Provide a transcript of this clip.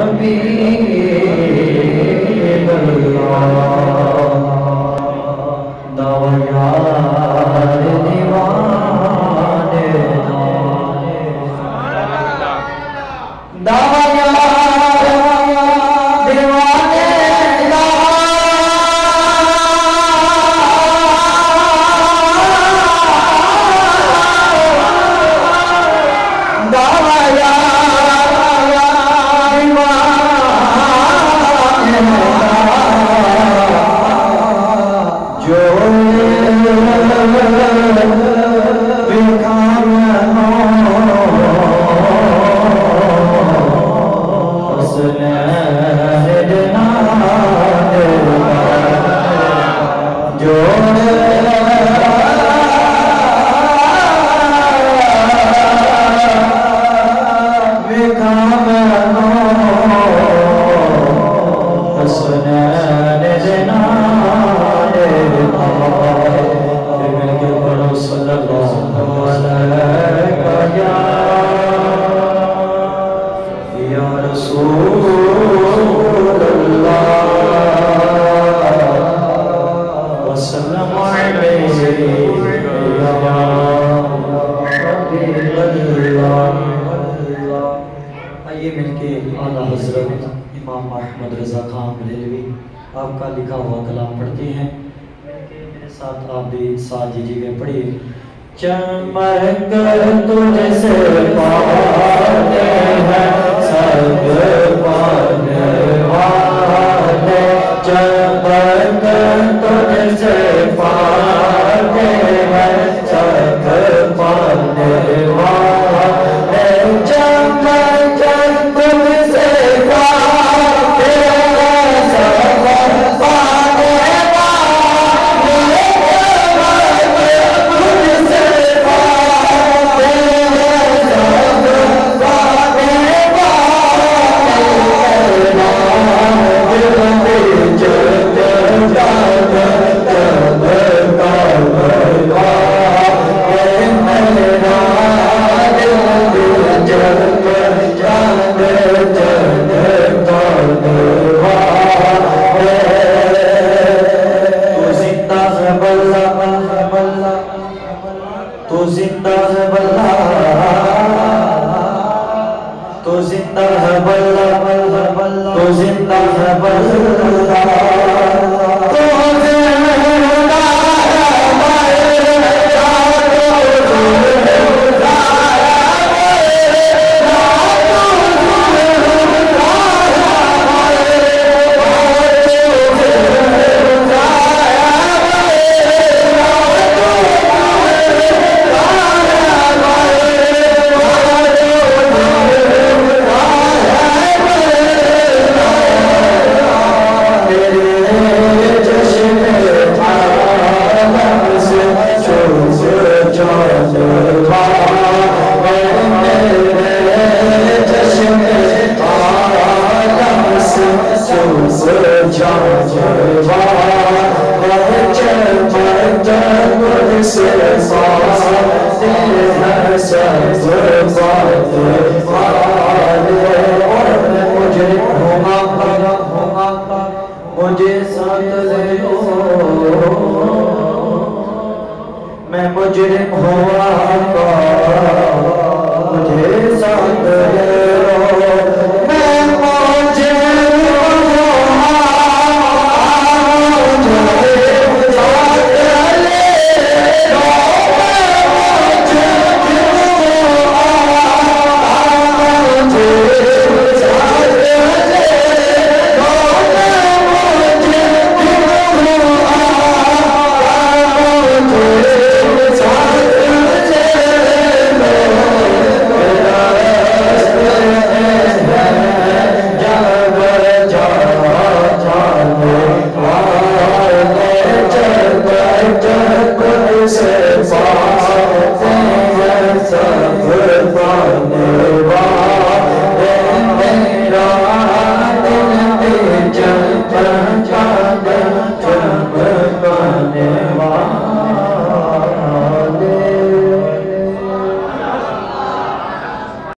हबीब अल्लाह दावा यार दीवाने दावा यार दीवाने दावा आपका लिखा हुआ कलाम पढ़ते हैं। मेरे साथ आप भी साथ दीजिएगा, पढ़िए। चमक तुझसे पाते हैं सब पाने वाले, चमक तुझसे पाते हैं सब पाने वाले, चमक तुझसे पाते हैं सब पाने वाले, तुझसे पाते हैं सब पाने तो जिंदा है बल्ला, तो जिंदा है बल्ला, तो जिंदा है बल्ला, तो से